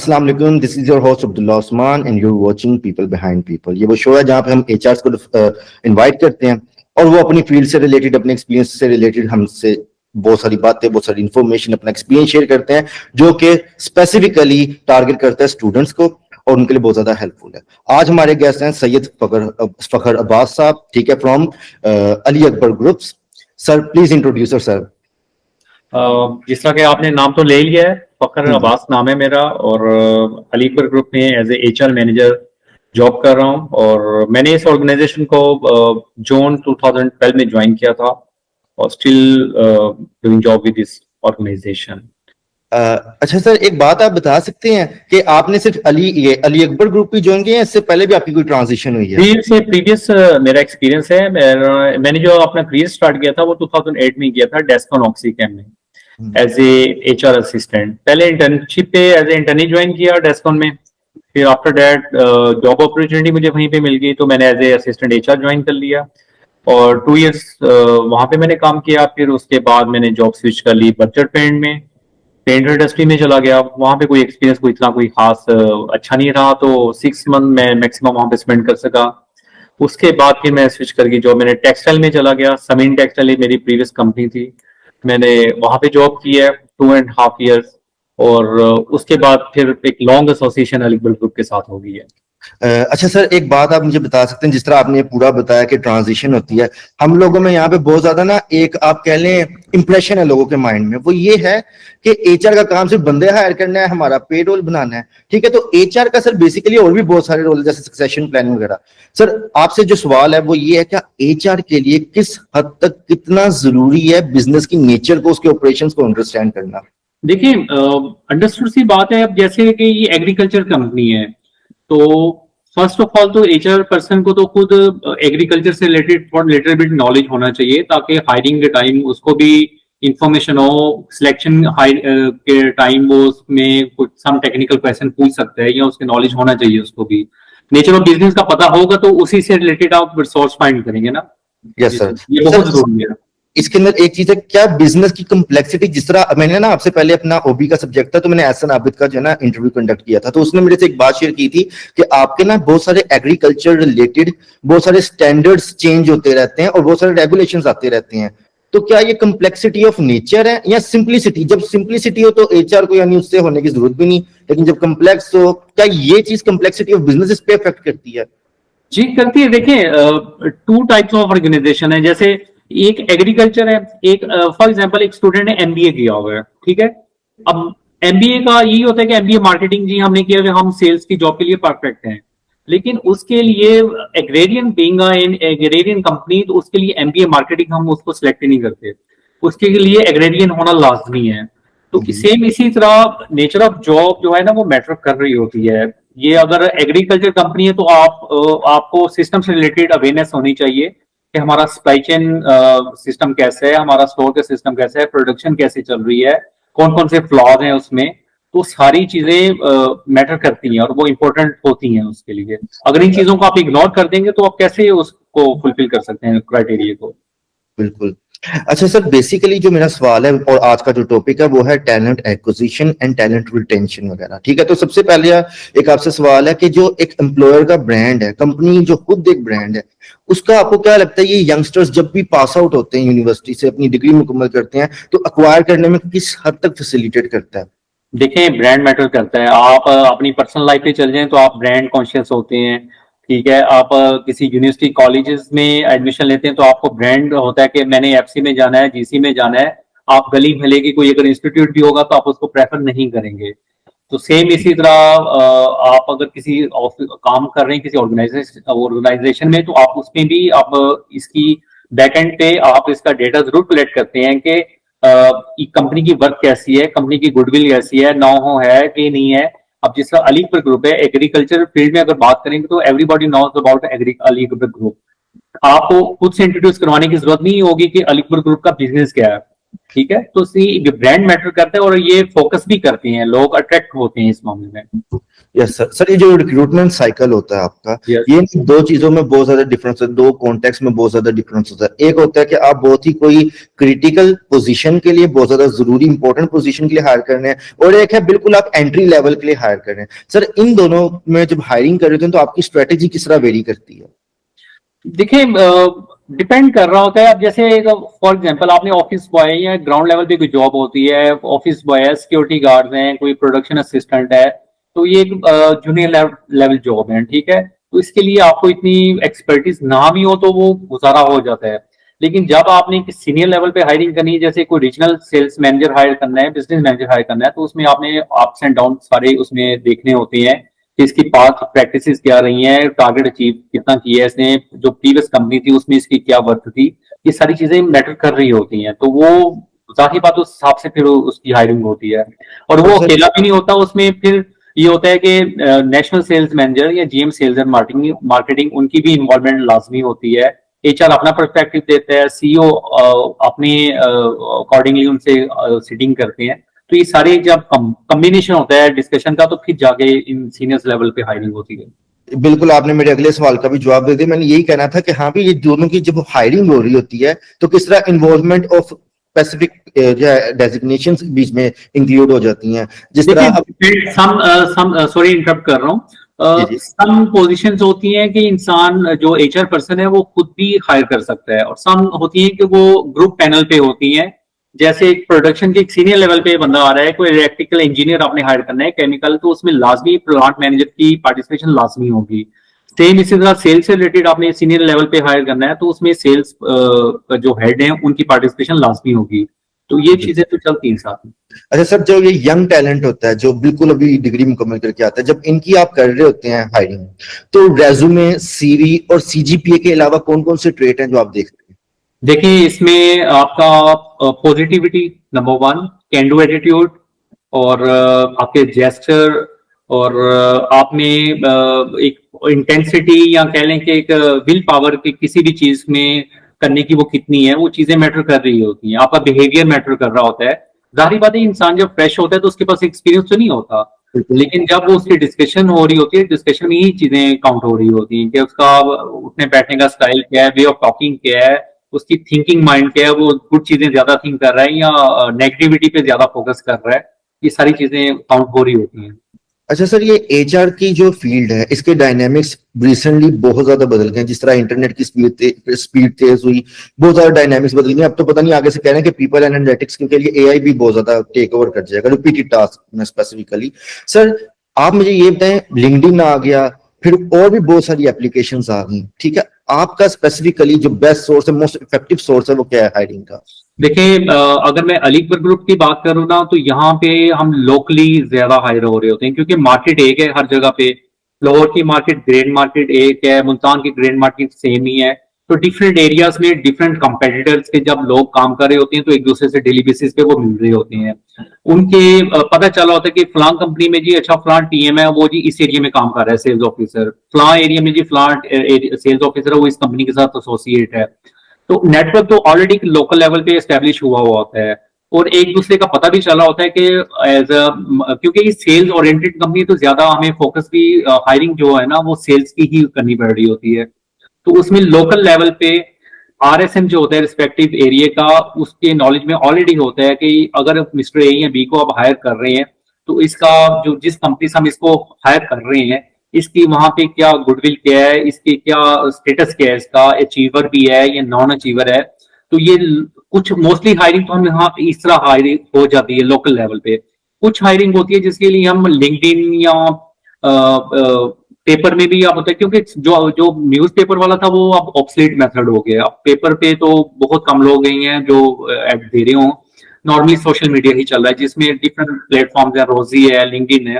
अस्सलाम वालेकुम, this is your host Abdullah Usman and you're watching People Behind People। ये वो शो है जहाँ पे हम एचआर को इनवाइट करते हैं और वो अपनी फील्ड से रिलेटेड, अपने एक्सपीरियंस से रिलेटेड हमसे बहुत सारी बातें, बहुत सारी इंफॉर्मेशन, अपना एक्सपीरियंस शेयर करते हैं जो कि स्पेसिफिकली टारगेट करता है स्टूडेंट्स को और उनके लिए बहुत ज्यादा हेल्पफुल है। आज हमारे गेस्ट हैं सैयद फखर अब्बास साहब, ठीक है, from Ali Akbar groups. Sir please introduce yourself. जिस तरह के आपने नाम तो ले लिया है, फखर अब्बास नाम है मेरा और अली अकबर ग्रुप में as a HR manager job कर रहा हूं। और मैंने इस ऑर्गेनाइजेशन को जून 2012 में ज्वाइन किया था और still doing job with this organisation. अच्छा सर, एक बात आप बता सकते हैं कि आपने सिर्फ अली अकबर ग्रुप ही ज्वाइन किया है, इससे पहले भी आपकी कोई ट्रांजिशन हुई है? प्रीवियस मेरा एक्सपीरियंस है। मैंने जो अपना करियर स्टार्ट किया था वो 2008 में किया था डेस्कॉन ऑक्सीकेम में एज ए एचआर असिस्टेंट। पहले इंटर्नशिप पे एज ए इंटर्नी ज्वाइन किया डेस्कॉन में, फिर आफ्टर दैट जॉब अपॉर्चुनिटी मुझे वहीं पे मिल गई तो मैंने as a assistant HR join कर लिया और 2 इयर्स वहां पे मैंने काम किया। फिर उसके बाद मैंने जॉब स्विच कर ली बर्जर पेंट में, पेंट इंडस्ट्री में चला गया। वहां पे कोई एक्सपीरियंस कोई इतना कोई खास अच्छा नहीं रहा, तो 6 मंथ मैं मैक्सिमम वहां पे स्पेंड कर सका। उसके बाद फिर मैं स्विच करके जॉब मैंने टेक्सटाइल में चला गया। समीन टेक्सटाइल मेरी प्रीवियस कंपनी थी, मैंने वहां पे जॉब की है 2.5 इयर्स और उसके बाद फिर एक long association Ali Akbar group के साथ हो गई है। अच्छा सर, एक बात आप मुझे बता सकते हैं, जिस तरह आपने पूरा बताया कि ट्रांजिशन होती है, हम लोगों में यहाँ पे बहुत ज्यादा ना एक आप कह लें इंप्रेशन है लोगों के माइंड में, वो ये है कि एचआर का काम सिर्फ बंदे हायर करना है, हमारा पेरोल बनाना है, ठीक है। तो एचआर का सर बेसिकली और भी बहुत सारे रोल जैसे सक्सेशन प्लानिंग वगैरह। सर आपसे जो सवाल है वो ये है, क्या एचआर के लिए किस हद तक कितना जरूरी है बिजनेस की नेचर को, उसके ऑपरेशन को अंडरस्टैंड करना? देखिए, अंडरस्टूड सी बात है। अब जैसे कि ये एग्रीकल्चर कंपनी है तो फर्स्ट ऑफ ऑल तो एचआर पर्सन को तो खुद एग्रीकल्चर से रिलेटेड थोड़ा लिटिल बिट नॉलेज होना चाहिए ताकि हायरिंग के टाइम उसको भी इंफॉर्मेशन हो, सिलेक्शन के टाइम वो उसमें कुछ सम टेक्निकल क्वेश्चन पूछ सकता है या उसके नॉलेज होना चाहिए। उसको भी नेचर ऑफ बिजनेस का पता होगा तो उसी से रिलेटेड आप रिसोर्स फाइंड करेंगे ना। यस सर, ये बहुत जरूरी है। इसके अंदर एक चीज है, क्या बिजनेस की कम्प्लेक्सिटी, जिस तरह मैंने ना आपसे पहले अपना ओबी का सब्जेक्ट था तो मैंने एहसन आबिद का जो है ना इंटरव्यू कंडक्ट किया था, तो उसने मेरे से एक बात शेयर की थी कि आपके ना बहुत सारे एग्रीकल्चर रिलेटेड बहुत सारे स्टैंडर्ड्स चेंज होते रहते हैं और बहुत सारे रेगुलेशंस आते रहते हैं। तो क्या ये कम्प्लेक्सिटी ऑफ नेचर है या सिंप्लिसिटी? जब सिंप्लिसिटी हो तो एचआर को यानी उससे होने की जरूरत भी नहीं, लेकिन जब कम्प्लेक्स हो, क्या ये चीज कम्प्लेक्सिटी ऑफ बिजनेस इस पे अफेक्ट करती है? जी करती है। देखिए, 2 टाइप्स ऑफ ऑर्गेनाइजेशन है। जैसे एक एग्रीकल्चर है, एक फॉर एग्जांपल एक स्टूडेंट ने एमबीए किया हुआ है, ठीक है। अब एमबीए का यही होता है कि एमबीए मार्केटिंग जी हमने किया, हम सेल्स की जॉब के लिए परफेक्ट हैं, लेकिन उसके लिए agrarian being in agrarian company, तो उसके लिए एमबीए मार्केटिंग हम उसको सिलेक्ट नहीं करते, उसके लिए एग्रेरियन होना लाजमी है। तो सेम इसी तरह नेचर ऑफ जॉब जो है ना वो मैटर कर रही होती है। ये अगर एग्रीकल्चर कंपनी है तो आपको सिस्टम से रिलेटेड अवेयरनेस होनी चाहिए कि हमारा सप्लाई चेन सिस्टम कैसे है, हमारा स्टोर का सिस्टम कैसे है, प्रोडक्शन कैसे चल रही है, कौन कौन से फ्लॉज हैं उसमें। तो सारी चीजें मैटर करती हैं और वो इंपॉर्टेंट होती हैं उसके लिए। अगर इन चीजों को आप इग्नोर कर देंगे तो आप कैसे उसको फुलफिल कर सकते हैं क्राइटेरिया को। बिल्कुल। अच्छा सर, बेसिकली जो मेरा सवाल है और आज का जो टॉपिक है वो है talent acquisition and talent retention वगैरह, ठीक है। तो सबसे पहले एक आपसे सवाल है कि जो एक एम्प्लॉयर का ब्रांड है, कंपनी जो खुद एक ब्रांड है, उसका आपको क्या लगता है ये यंगस्टर्स जब भी पास आउट होते हैं यूनिवर्सिटी से, अपनी डिग्री मुकम्मल करते हैं, तो अक्वायर करने में किस हद तक फैसिलिटेट करता है? देखिए, ब्रांड मैटर करता है। आप अपनी पर्सनल लाइफ पे चल जाएं तो आप ब्रांड कॉन्शियस होते हैं, ठीक है। आप किसी यूनिवर्सिटी कॉलेजेस में एडमिशन लेते हैं तो आपको ब्रांड होता है कि मैंने एफसी में जाना है, जीसी में जाना है। आप गली महले की कोई अगर इंस्टीट्यूट भी होगा तो आप उसको प्रेफर नहीं करेंगे। तो सेम इसी तरह आप अगर किसी काम कर रहे हैं किसी ऑर्गेनाइजेशन में तो आप उसमें भी आप इसकी बैकएंड पे आप इसका डेटा जरूर कलेक्ट करते हैं कि कंपनी की वर्क कैसी है, कंपनी की गुडविल कैसी है, नो हो है कि नहीं है। अब जिस तरह अली अकबर ग्रुप है, एग्रीकल्चर फील्ड में अगर बात करेंगे तो everybody knows about Ali Akbar group. आपको खुद से इंट्रोड्यूस करवाने की जरूरत नहीं होगी कि अली अकबर ग्रुप का बिजनेस क्या है। ठीक है, तो सी ब्रांड मैटर करता है और ये फोकस भी करते हैं, लोग अट्रैक्ट होते हैं इस मामले में। Yes sir. सर ये जो रिक्रूटमेंट साइकिल होता है आपका, Yes. ये दो चीजों में बहुत ज्यादा डिफरेंस है, दो कॉन्टेक्स्ट में बहुत ज्यादा डिफरेंस होता है। एक होता है कि आप बहुत ही कोई क्रिटिकल पोजीशन के लिए, बहुत ज्यादा जरूरी इंपॉर्टेंट पोजीशन के लिए हायर कर रहे हैं, और एक है बिल्कुल आप एंट्री लेवल के लिए हायर कर रहे हैं। सर इन दोनों में जब हायरिंग कर रहे थे तो आपकी स्ट्रेटेजी किस तरह वेरी करती है? देखिए, डिपेंड कर रहा होता है। अब जैसे फॉर एग्जांपल आपने ऑफिस बॉय या ग्राउंड लेवल पे कोई जॉब होती है, ऑफिस बॉय है, सिक्योरिटी गार्ड हैं, कोई प्रोडक्शन असिस्टेंट है, तो ये एक जूनियर लेवल जॉब है, ठीक है। तो इसके लिए आपको इतनी एक्सपर्टीज ना भी हो तो वो गुजारा हो जाता है। लेकिन जब आपने सीनियर लेवल पे हायरिंग करनी है, जैसे कोई रीजनल सेल्स मैनेजर हायर करना है, बिजनेस मैनेजर हायर करना है, तो उसमें आपने अप्स एंड डाउन सारे उसमें देखने होते हैं कि इसकी पास्ट प्रैक्टिसेस क्या रही हैं, टारगेट अचीव कितना किया है इसने, जो प्रीवियस कंपनी थी उसमें इसकी क्या वर्थ थी, ये सारी चीजें मैटर कर रही होती हैं। तो वो जाहिर बात उस हिसाब से फिर उसकी हायरिंग होती है। और वो सर अकेला भी नहीं होता, उसमें फिर ये होता है कि नेशनल सेल्स मैनेजर या जीएम सेल्स एंड मार्केटिंग उनकी भी इन्वॉल्वमेंट लाजमी होती है। एचआर अपना पर्सपेक्टिव देता है, सीईओ अपने अकॉर्डिंगली उनसे सीटिंग करते हैं। तो ये सारे जब कॉम्बिनेशन होता है डिस्कशन का, तो फिर जाके इन सीनियर्स लेवल पे हायरिंग होती है। बिल्कुल, आपने मेरे अगले सवाल का भी जवाब दे दिया। मैंने यही कहना था कि हाँ भी ये दोनों की जब हायरिंग हो रही होती है तो किस तरह इन्वॉल्वमेंट ऑफ स्पेसिफिक जो है डेजिग्नेशंस बीच में इंक्लूड हो जाती हैं, जिस तरह अब देखिए, सॉरी इंटरप्ट कर रहा हूँ। जी जी सम पोजीशंस होती हैं कि इंसान जो एचआर पर्सन है वो खुद भी हायर कर सकता है, और सम होती हैं कि वो ग्रुप पैनल पे होती हैं। जैसे एक प्रोडक्शन के एक सीनियर लेवल पे बंदा आ रहा है, कोई इलेक्ट्रिकल इंजीनियर आपने हायर करना है, केमिकल, तो उसमें लाजमी प्लांट मैनेजर की पार्टिसिपेशन लाजमी होगी। सेम इसी तरह सेल्स से रिलेटेड आपने सीनियर लेवल पे हायर करना है, तो उसमें सेल्स जो हेड हैं उनकी पार्टिसिपेशन लाजमी होगी। तो ये जी। चीजें तो चलती हैं साथ में। अच्छा सर, जो ये यंग टैलेंट होता है जो बिल्कुल अभी डिग्री मुकम्मल करके आता है, जब इनकी आप कर रहे होते हैं हायरिंग, तो रेज्यूमे, सीवी और सीजीपीए के अलावा कौन कौन से ट्रेट हैं जो आप देखते हैं? देखिए, इसमें आपका positivity number one, can do attitude, और आपके जेस्चर, और आप में एक इंटेंसिटी या कह लें कि एक विल पावर की किसी भी चीज में करने की वो कितनी है, वो चीजें मैटर कर रही होती हैं। आपका बिहेवियर मैटर कर रहा होता है। जाहिर बात है, इंसान जब फ्रेश होता है तो उसके पास एक्सपीरियंस तो नहीं होता, बिल्कुल। लेकिन जब वो उसकी डिस्कशन हो रही होती है, डिस्कशन में ही चीजें काउंट हो रही होती हैं कि उसका उठने बैठने का स्टाइल क्या है, वे ऑफ टॉकिंग क्या है, उसकी थिंकिंग माइंड क्या है, वो गुड चीजें ज्यादा थिंक कर रहा है या नेगेटिविटी पे ज्यादा फोकस कर रहा है। ये सारी चीजें काउंट हो रही होती हैं। अच्छा सर, ये एचआर की जो फील्ड है इसके डायनेमिक्स रिसेंटली बहुत ज्यादा बदल गए हैं। जिस तरह इंटरनेट की स्पीड तेज हुई, बहुत ज्यादा डायनेमिक्स बदल गए। अब तो पता नहीं आगे से कह रहे हैं कि पीपल एंड एनालिटिक्स के लिए एआई भी बहुत ज्यादा टेक ओवर कर जाएगा रिपीटेड टास्क में स्पेसिफिकली। सर आप मुझे ये बताएं, लिंक्डइन आ गया, फिर और भी बहुत सारी एप्लीकेशंस आ गई, ठीक है, आपका स्पेसिफिकली जो बेस्ट सोर्स है, मोस्ट इफेक्टिव सोर्स है, वो क्या है हायरिंग का? देखिए, अगर मैं अलीगढ़ ग्रुप की बात करूँ ना, तो यहाँ पे हम लोकली ज्यादा हायर हो रहे होते हैं, क्योंकि मार्केट एक है हर जगह पे। लाहौर की मार्केट ग्रैंड मार्केट एक है, मुल्तान की ग्रैंड मार्केट सेम ही है। तो डिफरेंट एरियाज में डिफरेंट कंपेटिटर्स के जब लोग काम कर रहे होते हैं, तो एक दूसरे से डेली बेसिस पे वो मिल रहे होते हैं। उनके पता चला होता है कि फलां कंपनी में जी अच्छा फलां टीएम है, वो जी इस एरिया में काम कर रहा है, सेल्स ऑफिसर फलां एरिया में जी फलां सेल्स ऑफिसर है, वो इस कंपनी के साथ एसोसिएट है। तो नेटवर्क तो ऑलरेडी लोकल लेवल पे एस्टेब्लिश हुआ हुआ होता है, और एक दूसरे का पता भी चला होता है कि एज अ, क्योंकि सेल्स ओरिएंटेड कंपनी, तो ज्यादा हमें फोकस भी हायरिंग जो है ना वो सेल्स की ही करनी पड़ रही होती है। तो उसमें लोकल लेवल पे आरएसएम जो होता है रिस्पेक्टिव एरिया का, उसके नॉलेज में ऑलरेडी होता है कि अगर मिस्टर ए या बी को आप हायर कर रहे हैं, तो इसका जो जिस कंपनी से हम इसको हायर कर रहे हैं, इसकी वहां पे क्या गुडविल क्या है, इसकी क्या स्टेटस क्या है, इसका अचीवर भी है या नॉन अचीवर है। तो ये कुछ मोस्टली हायरिंग तो हम यहाँ पे इस तरह हायरिंग हो जाती है लोकल लेवल पे। कुछ हायरिंग होती है जिसके लिए हम लिंक्डइन या पेपर में भी आप होता है, क्योंकि जो जो न्यूज़पेपर वाला था वो अब ऑब्सलीट मेथड हो गया। अब पेपर पे तो बहुत कम लोग गए हैं जो एड दे रहे हो। नॉर्मली सोशल मीडिया ही चल रहा है, जिसमें डिफरेंट प्लेटफॉर्म्स है, रोजी है, लिंक्डइन है,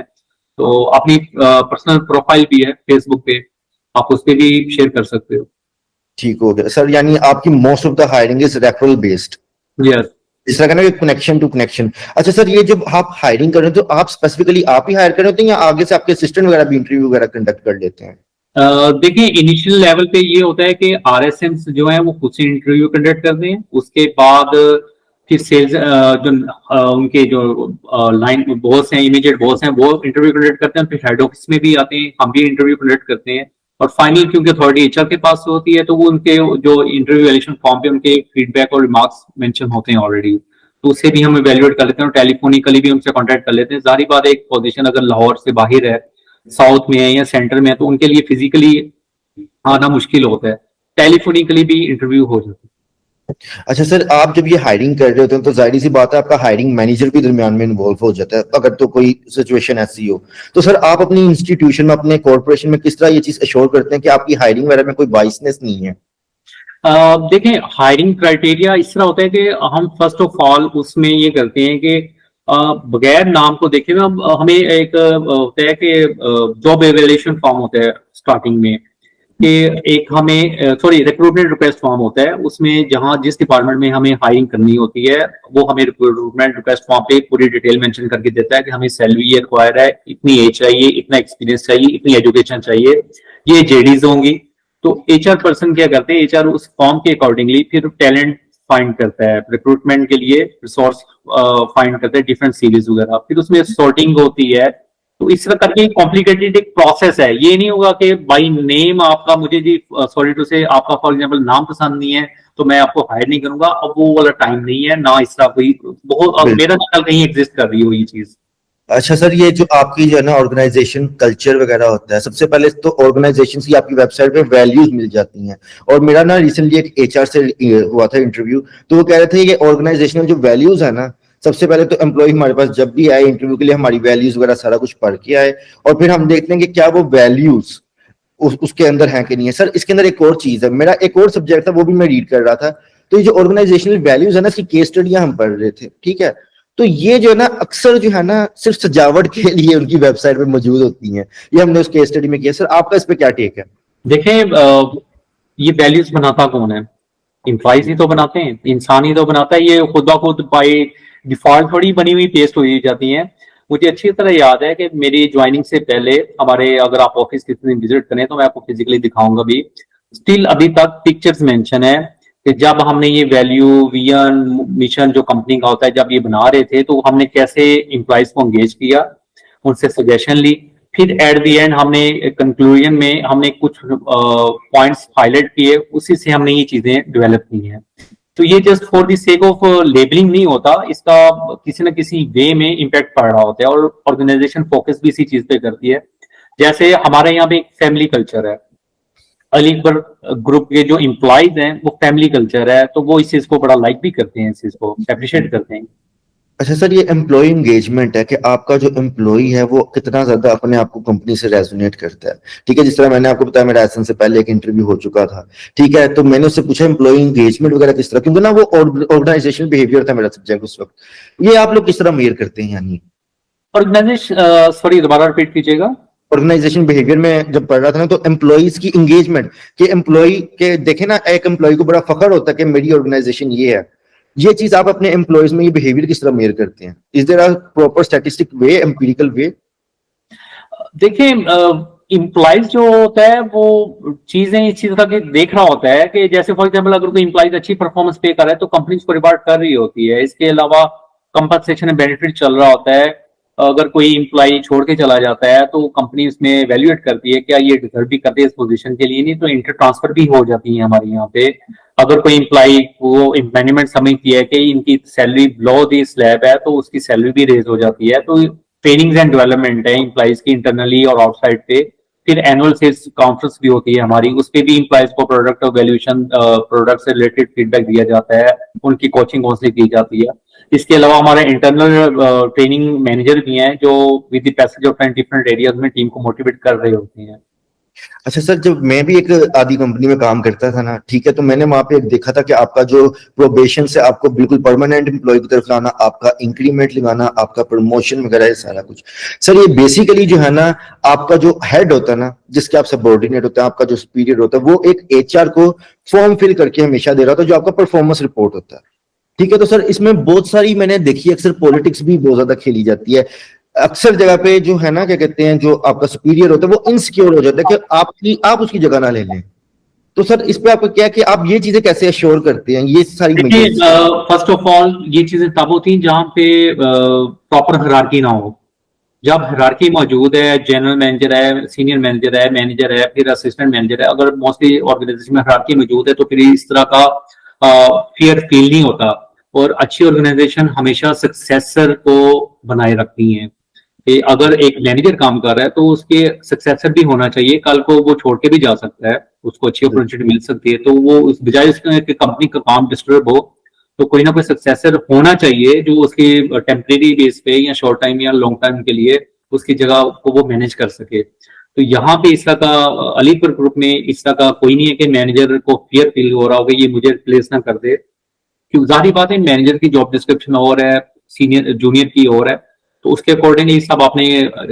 तो अपनी पर्सनल प्रोफाइल भी है फेसबुक पे, आप उस पे भी शेयर कर सकते हो। ठीक हो गया सर, यानी आपकी most of the hiring is referral based, yes. इस तरह का ना, कनेक्शन टू कनेक्शन। अच्छा सर, ये जब आप हायरिंग कर रहे हो तो आप स्पेसिफिकली आप ही हायर कर रहे होते हैं या आगे से आपके असिस्टेंट वगैरह भी इंटरव्यू वगैरह कंडक्ट कर लेते हैं? देखिए, इनिशियल लेवल पे ये होता है कि आरएसएम जो है वो खुद से इंटरव्यू कंडक्ट करते हैं। उसके बाद फिर सेल्स जो उनके जो लाइन बॉस हैं, इमीडिएट बॉस हैं, वो इंटरव्यू कंडक्ट करते हैं। फिर हेड ऑफिस में भी आते हैं, हम भी इंटरव्यू कंडक्ट करते हैं। और फाइनल क्योंकि अथॉरिटी एचआर के पास होती है, तो वो उनके जो इंटरव्यू वैल्यूएशन फॉर्म पे उनके फीडबैक और रिमार्क्स मेंशन होते हैं ऑलरेडी, तो उसे भी हम इवेल्युएट कर लेते हैं और टेलीफोनिकली भी उनसे कांटेक्ट कर लेते हैं। जारी बात है, एक पोजीशन अगर लाहौर से बाहर है, साउथ में है या सेंटर में है, तो उनके लिए फिजिकली आना मुश्किल होता है, टेलीफोनिकली भी इंटरव्यू हो जाता है। अच्छा सर, आप जब ये हायरिंग कर रहे होते हैं तो जाहिर सी बात है आपका हायरिंग मैनेजर भी दरमियान में इन्वॉल्व हो जाता है, अगर तो कोई सिचुएशन ऐसी हो। तो सर आप अपनी इंस्टीट्यूशन में, अपने कॉर्पोरेशन में किस तरह ये चीज अश्योर करते हैं कि आपकी हायरिंग वगैरह में कोई बाइसनेस नहीं है? देखें, हायरिंग क्राइटेरिया इस तरह होता है कि हम फर्स्ट ऑफ ऑल उसमें ये करते हैं कि बगैर नाम को देखे ना, हमें एक होता है कि जॉब एवेल्यूएशन फॉर्म होता है स्टार्टिंग में, कि एक हमें रिक्रूटमेंट रिक्वेस्ट फॉर्म होता है, उसमें जहां जिस डिपार्टमेंट में हमें हायरिंग करनी होती है वो हमें रिक्रूटमेंट रिक्वेस्ट फॉर्म पे पूरी डिटेल मेंशन करके देता है कि हमें सैलरी ये रिक्वायर है, इतनी एज चाहिए, इतना एक्सपीरियंस चाहिए, इतनी एजुकेशन चाहिए, ये जेडीज होंगी। तो एचआर पर्सन क्या करते हैं, एचआर उस फॉर्म के अकॉर्डिंगली फिर टैलेंट फाइंड करता है, रिक्रूटमेंट के लिए रिसोर्स फाइंड करता है, डिफरेंट सीरीज वगैरह, फिर उसमें सॉर्टिंग होती है। तो इस तरह करके कॉम्प्लिकेटेड एक प्रोसेस है। ये नहीं होगा कि बाई नेम आपका, मुझे जी सॉरी टू से आपका फॉर एग्जांपल नाम पसंद नहीं है तो मैं आपको हायर नहीं करूंगा, अब वो वाला टाइम नहीं है ना, इस तरह कोई बहुत अब मेरा ख्याल कहीं एग्जिस्ट कर रही हो ये चीज। अच्छा सर, ये जो आपकी जो है ना ऑर्गेनाइजेशन कल्चर वगैरह होता है, सबसे पहले तो ऑर्गेनाइजेशन की आपकी वेबसाइट पे वैल्यूज मिल जाती हैं। और मेरा ना रिसेंटली एक एचआर से हुआ था इंटरव्यू, तो वो कह रहे थे कि ऑर्गेनाइजेशनल जो वैल्यूज है ना, सबसे पहले तो एम्प्लॉय हमारे पास जब भी आए इंटरव्यू के लिए हमारी वैल्यूज वगैरह सारा कुछ पढ़ के आए, और फिर हम देखते हैं कि क्या वो वैल्यूज उसके अंदर है कि नहीं है। सर इसके अंदर एक और चीज है, मेरा एक और सब्जेक्ट था वो भी मैं रीड कर रहा था, तो ये जो ऑर्गेनाइजेशनल वैल्यूज है ना, इसकी केस स्टडियां हम पढ़ रहे थे, ठीक है। तो ये जो है ना अक्सर जो है ना सिर्फ सजावट के लिए उनकी वेबसाइट पे मौजूद होती हैं, ये हमने उस केस स्टडी में किया। सर आपका इस पे क्या टेक है? देखें, ये वैल्यूज बनाता कौन है? एम्प्लॉइज ही तो बनाते हैं, इंसान ही तो बनाता है। ये खुद ब खुद बाय डिफॉल्ट थोड़ी बनी हुई पेस्ट हो जाती हैं। मुझे अच्छी तरह याद है कि मेरी ज्वाइनिंग से पहले हमारे, अगर आप ऑफिस किसी दिन विजिट करें तो मैं आपको फिजिकली दिखाऊंगा भी, स्टिल अभी तक पिक्चर्स मेंशन है कि जब हमने ये वैल्यू विजन मिशन जो कंपनी का होता है जब ये बना रहे थे, तो हमने कैसे एम्प्लॉइज को एंगेज किया, उनसे सजेशन ली, फिर एट द एंड हमने कंक्लूजन में हमने कुछ पॉइंट्स हाईलाइट किए, उसी से हमने ये चीजें डेवलप की हैं। तो ये just for the sake of labelling नहीं होता, इसका किसी न किसी वे में इम्पैक्ट पड़ रहा होता है, और ऑर्गेनाइजेशन फोकस भी इसी चीज पे करती है। जैसे हमारे यहाँ पे एक फैमिली कल्चर है, अलीगढ़ ग्रुप के जो एम्प्लॉइज हैं वो फैमिली कल्चर है, तो वो इस चीज को बड़ा लाइक भी करते हैं, इस चीज को अप्रिशिएट करते हैं। अच्छा सर, ये एम्प्लॉय एंगेजमेंट है कि आपका जो एम्प्लॉय है वो कितना ज्यादा अपने आप को कंपनी से रेजोनेट करता है, ठीक है। जिस तरह मैंने आपको बताया, मेरा एसन से पहले एक इंटरव्यू हो चुका था, ठीक है, तो मैंने उससे पूछा एम्प्लॉय एंगेजमेंट वगैरह किस तरह, क्योंकि ना वो ऑर्गेनाइजेशनल बिहेवियर था मेरा सब्जेक्ट उस वक्त। ये आप लोग किस तरह मेजर करते हैं? यानी ऑर्गेनाइजेशन, सॉरी दोबारा रिपीट कीजिएगा। ऑर्गेनाइजेशन बिहेवियर में जब पढ़ रहा था ना, तो एम्प्लॉइज की एंगेजमेंट, कि एम्प्लॉय के देखे ना, एक एम्प्लॉय को बड़ा फखर होता है कि मेरी ऑर्गेनाइजेशन ये है। ये चीज आप अपने एम्प्लॉयज में ये बिहेवियर किस तरह मेजर करते हैं? Is there a proper statistic way, empirical way? देखिए, इम्प्लाइज जो होता है वो चीजें इस चीज तक देख रहा होता है कि जैसे फॉर एग्जांपल अगर कोई इम्प्लाइज अच्छी परफॉर्मेंस पे कर रहा है तो कंपनी उसको रिवार्ड कर रही होती है। इसके अलावा कंपनसेशन एंड बेनिफिट चल रहा होता है। अगर कोई इम्प्लाई छोड़ के चला जाता है तो कंपनी उसमें वैल्यूएट करती है क्या ये डिजर्व भी करते हैं इस पोजीशन के लिए, नहीं तो इंटर ट्रांसफर भी हो जाती है हमारे यहाँ पे। अगर कोई इम्प्लाई को मैनेजमेंट समझती है कि इनकी सैलरी बिलो दी स्लैब है तो उसकी सैलरी भी रेज हो जाती है। तो ट्रेनिंग एंड डेवलपमेंट है इम्प्लाइज की इंटरनली और आउटसाइड पे। फिर एनुअल सेल्स कॉन्फ्रेंस भी होती है हमारी, उस पर भी इम्प्लाइज को प्रोडक्ट वैल्यूएशन, प्रोडक्ट से रिलेटेड फीडबैक दिया जाता है, उनकी कोचिंग काउंसलिंग की जाती है। इसके अलावा हमारे इंटरनल ट्रेनिंग मैनेजर भी हैं जो with the passage of time different areas में टीम को मोटिवेट कर रहे होते हैं। अच्छा सर, जब मैं भी एक आदि कंपनी में काम करता था ना, ठीक है, तो मैंने वहां पे एक देखा था कि आपका जो प्रोबेशन से आपको बिल्कुल परमानेंट एम्प्लॉय की तरफ लाना, आपका इंक्रीमेंट लगाना, आपका प्रमोशन वगैरह है सारा कुछ। सर ये बेसिकली जो है ना, आपका जो हेड होता है ना, जिसके आप सबऑर्डिनेट होता है, आपका जो सुपीरियर होता है, वो एक एचआर को फॉर्म फिल करके हमेशा दे रहा था, जो आपका परफॉर्मेंस रिपोर्ट होता है, ठीक है। तो सर इसमें बहुत सारी मैंने देखी, अक्सर पॉलिटिक्स भी बहुत ज्यादा खेली जाती है। अक्सर जगह पे जो है ना, क्या कहते हैं, जो आपका सुपीरियर होता है वो इनसिक्योर हो जाता है कि आप उसकी जगह ना ले लें। तो सर इस पे आपका क्या है कि आप ये चीजें कैसे अश्योर करते हैं, ये सारी देखिए, maintenance? फर्स्ट ऑफ ऑल ये चीजें तब होती हैं जहां पे प्रॉपर हायरार्की ना हो। जब हायरार्की मौजूद है, जनरल मैनेजर है, सीनियर मैनेजर है, फिर असिस्टेंट मैनेजर है, अगर मोस्टली ऑर्गेनाइजेशन में हायरार्की मौजूद है तो फिर इस तरह का फियर फील नहीं होता। और अच्छी ऑर्गेनाइजेशन हमेशा सक्सेसर को बनाए रखती है कि अगर एक मैनेजर काम कर रहा है तो उसके सक्सेसर भी होना चाहिए, कल को वो छोड़ के भी जा सकता है, उसको अच्छी अपॉर्चुनिटी मिल सकती है, तो वो उस बजाय उसके कि कंपनी का काम डिस्टर्ब हो तो कोई ना कोई सक्सेसर होना चाहिए जो उसकी टेम्परेरी बेस पे या शॉर्ट टाइम या लॉन्ग टाइम के लिए उसकी जगह को वो मैनेज कर सके। तो यहाँ पे इस तरह का अलीपुर ग्रुप में इस तरह का कोई नहीं है कि मैनेजर को फियर फील हो रहा होगा ये मुझे रिप्लेस ना कर दे, क्योंकि जाहिर बात है मैनेजर की जॉब डिस्क्रिप्शन और है, सीनियर जूनियर की और है, तो उसके अकॉर्डिंगली सब अपने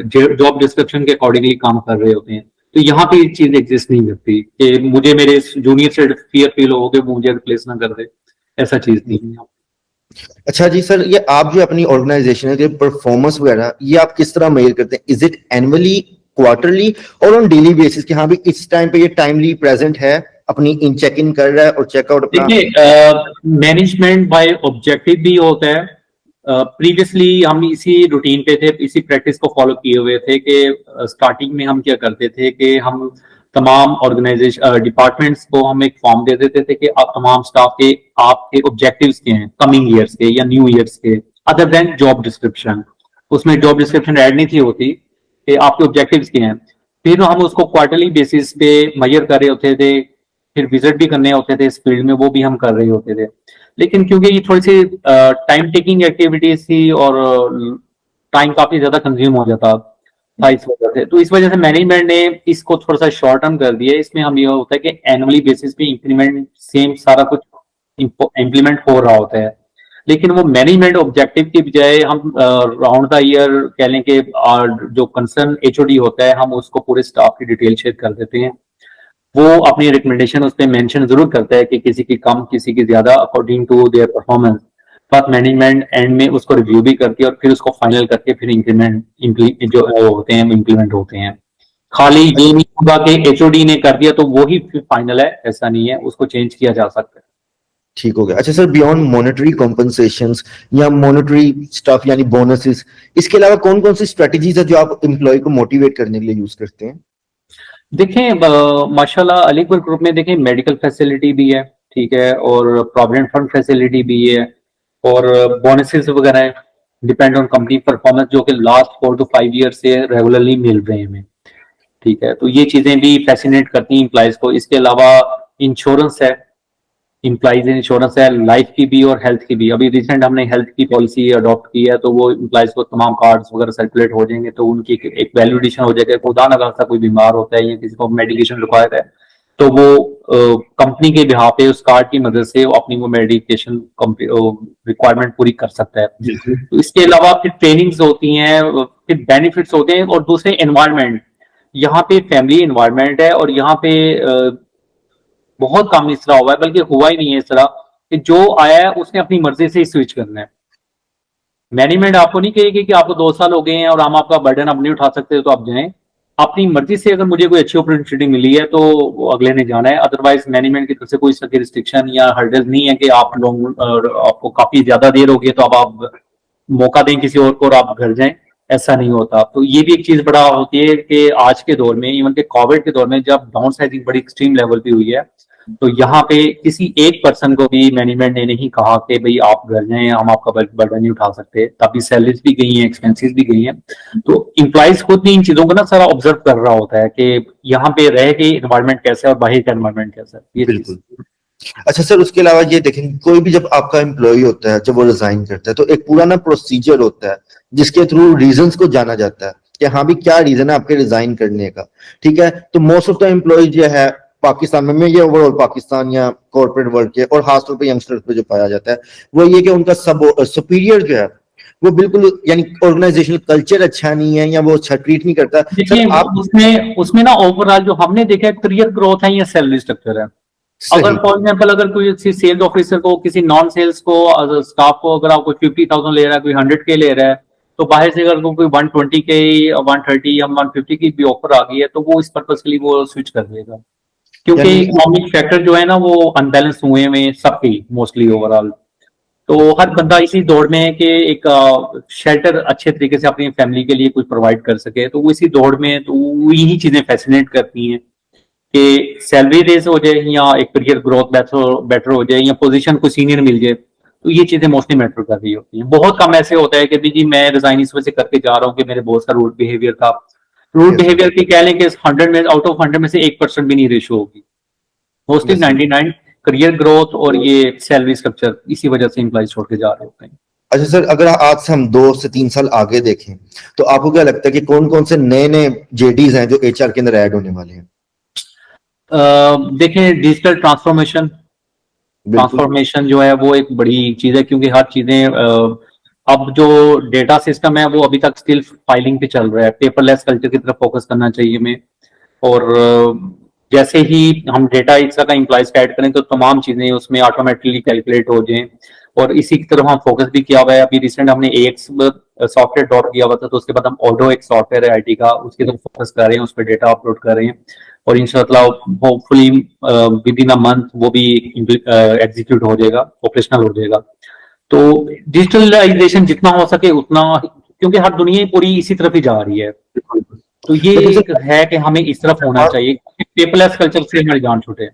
जॉब डिस्क्रिप्शन के अकॉर्डिंगली काम कर रहे होते हैं। तो यहाँ पे ये चीज एग्जिस्ट नहीं करती कि मुझे मेरे जूनियर से फियर फील हो कि मुझे रिप्लेस ना कर दे, ऐसा चीज नहीं है। अच्छा जी सर, ये आप जो अपनी ऑर्गेनाइजेशन है परफॉर्मेंस वगैरह ये आप किस तरह मेजर करते हैं? इज इट एनुअली, क्वार्टरली और ऑन डेली बेसिस कि हाँ भी इस टाइम पे ये टाइमली प्रेजेंट है, अपनी इन चेक इन कर रहा है और चेकआउट अपना? देखिए, मैनेजमेंट बाय ऑब्जेक्टिव भी होता है। प्रीवियसली हम इसी रूटीन पे थे, इसी प्रैक्टिस को फॉलो किए हुए थे कि स्टार्टिंग में हम क्या करते थे कि हम तमाम ऑर्गेनाइजेशन डिपार्टमेंट्स को हम एक फॉर्म दे देते थे कि आप तमाम स्टाफ के आपके ऑब्जेक्टिव्स के हैं कमिंग ईयर्स के या न्यू ईयर्स के, अदर देन जॉब डिस्क्रिप्शन। उसमें जॉब डिस्क्रिप्शन ऐड नहीं थी होती कि आपके ऑब्जेक्टिव्स के हैं। फिर हम उसको क्वार्टरली बेसिस पे मेजर कर रहे होते थे, फिर विजिट भी करने होते थे इस फील्ड में, वो भी हम कर रहे होते थे। लेकिन क्योंकि ये थोड़ी सी टाइम टेकिंग एक्टिविटीज थी और टाइम काफी ज्यादा कंज्यूम हो जाता था इस वजह से, तो इस वजह से मैनेजमेंट ने इसको थोड़ा सा शॉर्ट टर्म कर दिया। इसमें हम ये होता है कि एनुअली बेसिस पे इंक्रीमेंट सेम सारा कुछ इम्प्लीमेंट हो रहा होता है, लेकिन वो मैनेजमेंट ऑब्जेक्टिव की बजाय हम राउंड द ईयर कह लें कि जो कंसर्न एचओडी होता है हम उसको पूरे स्टाफ की डिटेल शेयर कर देते हैं। वो अपनी रिकमेंडेशन उस पर मेंशन जरूर करता है कि किसी की कम किसी की ज्यादा according to their performance, but management end में उसको रिव्यू भी करती है और फिर उसको फाइनल करके फिर इंक्रीमेंट जो होते हैं इम्प्लीमेंट होते हैं। खाली ये नहीं होगा कि एचओडी ने कर दिया तो वो ही फाइनल है, ऐसा नहीं है, उसको चेंज किया जा सकता है। ठीक हो गया। अच्छा सर, बियॉन्ड मॉनेटरी कॉम्पनसेशंस या मॉनेटरी स्टफ यानी बोनसेस, इसके अलावा कौन कौन सी स्ट्रेटजीज है जो आप एम्प्लॉय को मोटिवेट करने के लिए यूज करते हैं? देखें, माशाल्लाह अलीपुर ग्रुप में देखें मेडिकल फैसिलिटी भी है, ठीक है, और प्रोविडेंट फंड फैसिलिटी भी है, और बोनसेस वगैरह है, डिपेंड ऑन कंपनी परफॉर्मेंस, जो कि लास्ट 4 to 5 ईयर से रेगुलरली मिल रहे हैं हमें, ठीक है। तो ये चीजें भी फैसिनेट करती हैं एम्प्लॉयज को। इसके अलावा इंश्योरेंस है, इम्प्लाइज इंश्योरेंस है, लाइफ की भी और हेल्थ की भी। अभी रिसेंट हमने हेल्थ की पॉलिसी अडॉप्ट की है, तो वो इम्प्लाइज को तमाम कार्ड्स वगैरह सर्कुलेट हो जाएंगे, तो उनकी एक वैल्यू एडिशन हो जाएगा। खुदा न खास्ता कोई बीमार होता है या किसी को मेडिकेशन रिक्वायर्ड है तो वो कंपनी के बिहाफ पे उस कार्ड की मदद से वो अपनी वो मेडिकेशन रिक्वायरमेंट पूरी कर सकता है। तो इसके अलावा फिर ट्रेनिंग्स होती हैं, फिर बेनिफिट्स होते हैं, और दूसरे एनवायरमेंट, यहाँ पे फैमिली एनवायरमेंट है, और यहाँ पे बहुत कम इस तरह हुआ है, बल्कि हुआ ही नहीं है इस तरह कि जो आया है उसने अपनी मर्जी से ही स्विच करना है। मैनेजमेंट आपको नहीं कहेगी कि आपको 2 साल हो गए हैं और हम आपका बर्डन अब नहीं उठा सकते तो आप जाएं। अपनी मर्जी से अगर मुझे कोई अच्छी अपॉर्चुनिटी मिली है तो अगले ने जाना है, अदरवाइज मैनेजमेंट की तरफ से कोई इसकी रिस्ट्रिक्शन या हर्डल नहीं है कि आप लोग आपको काफी ज्यादा देर हो गई तो अब आप मौका दें किसी और को और आप घर जाएं, ऐसा नहीं होता। तो ये भी एक चीज बड़ा होती है कि आज के दौर में, इवन के कोविड के दौर में जब डाउन साइजिंग बड़ी एक्सट्रीम लेवल पे हुई है, तो यहाँ पे किसी एक पर्सन को भी मैनेजमेंट ने नहीं कहा कि भाई आप घर जाएं, हम आपका बर्डन नहीं उठा सकते। तभी सैलरीज भी गई हैं, एक्सपेंसेस भी गई हैं। तो इम्प्लॉइज खुद भी इन चीजों को ना सारा ऑब्जर्व कर रहा होता है कि यहाँ पे रह के एनवायरमेंट कैसा है और बाहर का एनवायरमेंट कैसा है, ये बिल्कुल। अच्छा सर, उसके अलावा ये देखें, कोई भी जब आपका एम्प्लॉय होता है, जब वो रिजाइन करता है, तो एक पूरा ना प्रोसीजर होता है जिसके थ्रू रीजंस को जाना जाता है कि हाँ भी क्या रीजन है आपके रिजाइन करने का, ठीक है। तो मोस्ट ऑफ द एम्प्लॉय जो है पाकिस्तान में ये ओवरऑल पाकिस्तान या कॉर्पोरेट वर्ल्ड के और खासतौर पे यंगस्टर्स पे जो पाया जाता है वो ये कि उनका सब सुपीरियर जो है वो बिल्कुल यानी ऑर्गेनाइजेशनल कल्चर अच्छा नहीं है या वो अच्छा ट्रीट नहीं करता। देखिए, आप उसमें ना ओवरऑल जो हमने देखा है करियर ग्रोथ है या सैलरी स्ट्रक्चर है। अगर फॉर एग्जाम्पल अगर कोई सेल्स ऑफिसर को, किसी नॉन सेल्स को, स्टाफ को अगर आप कोई 50,000 ले रहा है, कोई 100K ले रहा है, तो बाहर से अगर कोई 120K 130 या 150 की भी ऑफर आ गई है तो वो इस पर्पज के लिए वो स्विच कर देगा। क्योंकि यानी इकोनॉमिक फैक्टर जो है ना वो अनबैलेंस हुए में सबके मोस्टली ओवरऑल। तो हर बंदा इसी दौड़ में है कि एक शेल्टर अच्छे तरीके से अपनी फैमिली के लिए कुछ प्रोवाइड कर सके, तो वो इसी दौड़ में है, तो वो यही चीजें फैसिनेट करती हैं कि सैलरी रेज हो जाए या एक करियर ग्रोथ बेटर हो जाए या पोजीशन को सीनियर मिल जाए, तो ये चीजें मोस्टली मैटर कर रही होती हैं। बहुत कम ऐसे होता है कि भी जी मैं रिजाइन इस वजह से करके जा रहा हूँ कि मेरे बहुत सा रूड बिहेवियर था। रूड यस सर, बिहेवियर की कह लें कि 100 में आउट ऑफ 100 में से 1% भी नहीं रेशो होगी, mostly yes sir. 99 career growth और ये सैलरी स्ट्रक्चर इसी वजह से एम्प्लॉय छोड़ के जा रहे होते हैं। अच्छा सर, अगर आज से हम 2 से 3 साल आगे देखें तो आपको क्या लगता है कि कौन कौन से नए नए जेडीज हैं जो एचआर के अंदर ऐड होने वाले हैं? देखें डिजिटल ट्रांसफॉर्मेशन, बिल्कुल। ट्रांसफॉर्मेशन जो है वो एक बड़ी चीज है, क्योंकि हर चीजें अब जो डेटा सिस्टम है वो अभी तक स्टिल फाइलिंग पे चल रहा है, पेपरलेस कल्चर की तरफ फोकस करना चाहिए हमें। और जैसे ही हम डेटा इस तरह का इम्प्लॉइज ऐड करें तो तमाम चीजें उसमें ऑटोमेटिकली कैलकुलेट हो जाएं, और इसी की तरफ हम फोकस भी किया हुआ है। अभी रिसेंट हमने AX सॉफ्टवेयर ड्रॉप किया हुआ था, तो उसके बाद हम ऑडो एक सॉफ्टवेयर है IT का, उसकी तरफ फोकस कर रहे हैं, उस पर डेटा अपलोड कर रहे हैं, और इंशाल्लाह hopefully with in a month वो भी एग्जीक्यूट हो जाएगा, ऑपरेशनल हो जाएगा। तो डिजिटलाइजेशन जितना हो सके उतना, क्योंकि हर दुनिया पूरी इसी तरफ ही जा रही है, तो ये लेकिन एक है कि हमें इस तरफ होना चाहिए, पेपरलेस कल्चर से हमारी जान छूटे।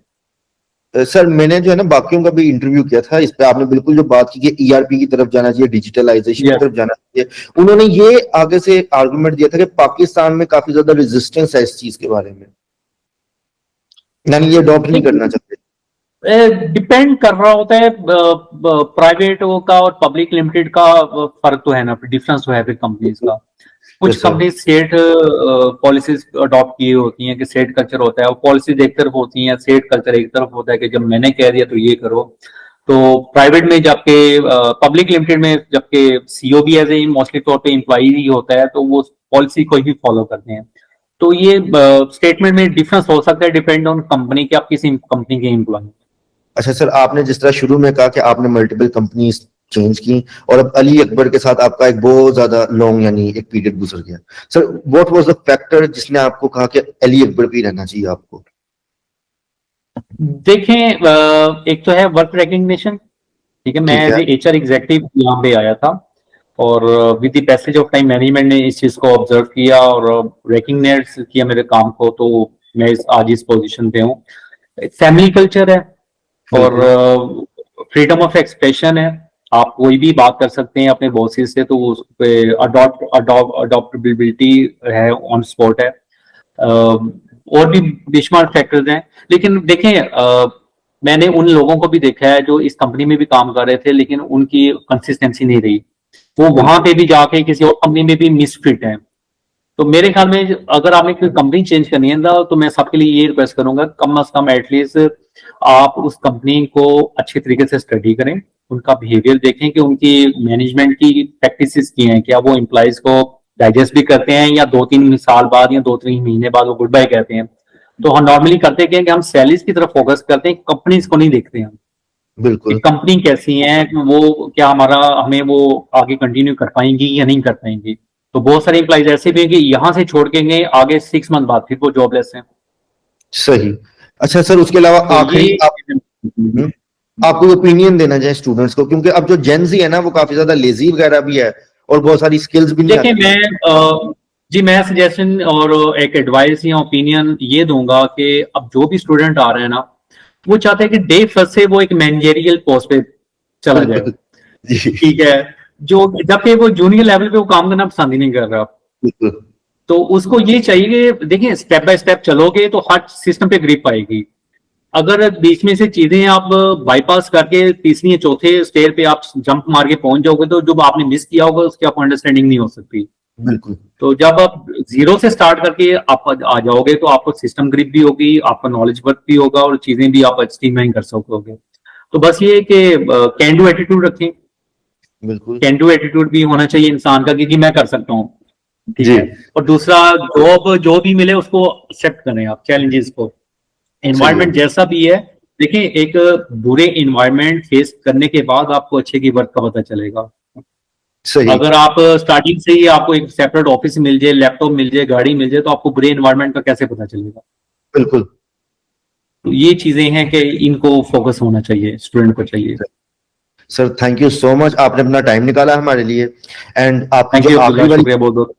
सर मैंने जो है ना बाकियों का भी इंटरव्यू किया था, इस पे आपने बिल्कुल जो बात की कि ईआरपी की तरफ जाना चाहिए, डिजिटलाइजेशन की यस, तरफ जाना चाहिए, उन्होंने ये आगे से आर्गुमेंट दिया था कि पाकिस्तान में काफी ज्यादा रेजिस्टेंस है इस चीज के बारे में, यानी ये अडॉप्ट नहीं करना चाहते। डिपेंड कर रहा होता है प्राइवेट का और पब्लिक लिमिटेड का, फर्क तो है ना, डिफरेंस तो है फिर कंपनीज का। कुछ yes sir. Company state policies adopt की होती हैं कि स्टेट कल्चर होता है, और पॉलिसीज एक तरफ होती हैं, स्टेट कल्चर एक तरफ होता है कि जब मैंने कह दिया तो ये करो। तो प्राइवेट में जबकि पब्लिक लिमिटेड में जबकि CEO भी एज ए मोस्टली तौर पे एम्प्लॉई ही होता है, तो वो पॉलिसी को ही फॉलो करते हैं। तो ये स्टेटमेंट में डिफरेंस हो सकता है, डिपेंड ऑन कंपनी के, आप किसी कंपनी के एम्प्लॉय। अच्छा सर, आपने जिस तरह शुरू में कहा कि आपने मल्टीपल कंपनीज चेंज की और अब अली अकबर के साथ आपका एक बहुत ज्यादा लॉन्ग यानी एक पीरियड गुजर गया, sir what was the factor जिसने आपको कहा कि अली अकबर पे ही रहना चाहिए आपको? देखें एक तो है वर्क रिकग्निशन, ठीक है, मैं ठीक एज है। ए HR एग्जीक्यूटिव यहाँ पे आया था, और with the passage of time management ने इस चीज को ऑब्जर्व किया और रिकग्नाइज किया मेरे काम को, तो मैं आज इस पोजीशन पे हूँ। फैमिली कल्चर है और बिल्कुल। फ्रीडम ऑफ एक्सप्रेशन है, आप कोई भी बात कर सकते हैं अपने बॉसेस से, तो उस पे अडॉप्टेबिलिटी है, ऑन स्पॉट है। और भी बेशुमार फैक्टर्स हैं, लेकिन देखें मैंने उन लोगों को भी देखा है जो इस कंपनी में भी काम कर रहे थे लेकिन उनकी कंसिस्टेंसी नहीं रही, वो वहां पे भी जाके किसी और कंपनी में भी मिसफिट है। तो मेरे ख्याल में अगर आपने कोई कंपनी चेंज करनी है ना, तो मैं सबके लिए ये रिक्वेस्ट करूंगा, कम से कम एटलीस्ट आप उस कंपनी को अच्छे तरीके से स्टडी करें, उनका बिहेवियर देखें कि उनकी मैनेजमेंट की प्रैक्टिसेस की हैं, क्या वो एम्प्लॉयज को डाइजेस्ट भी करते हैं, या 2-3 साल बाद या 2-3 महीने बाद वो गुड बाय कहते हैं। तो हम नॉर्मली करते क्या है कि हम सैलरीज की तरफ फोकस करते हैं, कंपनीज को नहीं देखते हैं कि बिल्कुल। कंपनी कैसी है, वो क्या हमें वो आगे कंटिन्यू कर पाएंगी या नहीं कर पाएंगी। तो बहुत सारे एम्प्लॉइज ऐसे भी हैं कि यहाँ से छोड़ के गए, आगे 6 मंथ बाद फिर वो जॉबलेस हैं। सही। अच्छा सर, उसके अलावा तो आखिरी ये आप आप कोई ओपिनियन देना चाहें स्टूडेंट्स को, क्योंकि अब जो जेंजी है ना वो काफी ज्यादा लेजी वगैरह भी है और बहुत सारी स्किल्स भी नहीं देखिए आती। मैं सजेशन और एक एडवाइस या ओपिनियन ये दूंगा कि अब जो भी स्टूडेंट आ रहे हैं ना, वो चाहते हैं कि डे फर्स्ट से वो एक मैनेजरियल पोस्ट पे चला जाए, बिल्कुल। जी। ठीक है, जो जबकि वो जूनियर लेवल पे वो काम करना पसंद ही नहीं कर रहा। बिल्कुल। तो उसको ये चाहिए कि देखिए स्टेप बाय स्टेप चलोगे तो हर सिस्टम पे ग्रिप आएगी। अगर बीच में से चीजें आप बाईपास करके तीसरी या चौथे स्टेयर पे आप जंप मार के पहुंच जाओगे, तो जो आपने मिस किया होगा उसकी आपको अंडरस्टैंडिंग नहीं हो सकती। बिल्कुल। तो जब आप जीरो से स्टार्ट करके आप आ जाओगे तो आपको सिस्टम ग्रिप भी होगी, आपका नॉलेज वर्क भी होगा, और चीजें भी आप स्ट्रीमलाइन कर सकोगे। तो बस ये कि कैन डू एटीट्यूड रखें, बिल्कुल। कैन डू एटीट्यूड भी होना चाहिए इंसान का कि मैं कर सकता हूँ, ठीक जी। है। और दूसरा, जॉब जो भी मिले उसको एक्सेप्ट करें आप, चैलेंजेस को, सही है। एनवायरनमेंट जैसा भी है। देखिए एक बुरे एनवायरनमेंट फेस करने के बाद आपको अच्छे की वर्क का पता चलेगा। सही। अगर आप स्टार्टिंग से ही आपको एक सेपरेट ऑफिस मिल जाए, लैपटॉप मिल जाए, गाड़ी मिल जाए, तो आपको बुरे एनवायरनमेंट का कैसे पता चलेगा? बिल्कुल। ये चीजें हैं कि इनको फोकस होना चाहिए, स्टूडेंट को चाहिए। Sir thank you so much, आपने अपना टाइम निकाला हमारे लिए, एंड आपकी थैंक जो यू आखिरी अब्दुल्ला, वाली शुक्रिया बहुत बहुत।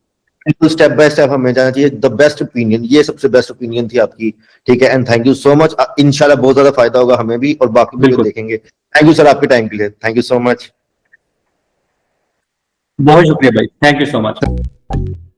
स्टेप बाय स्टेप हमें जाना चाहिए, द बेस्ट ओपिनियन, ये सबसे बेस्ट ओपिनियन थी आपकी, ठीक है, and thank you so much, इंशाल्लाह बहुत ज्यादा फायदा होगा हमें भी और बाकी भी जो बिल्कुल, देखेंगे। थैंक यू सर आपके टाइम के लिए, थैंक यू सो मच। बहुत शुक्रिया भाई, थैंक यू सो मच।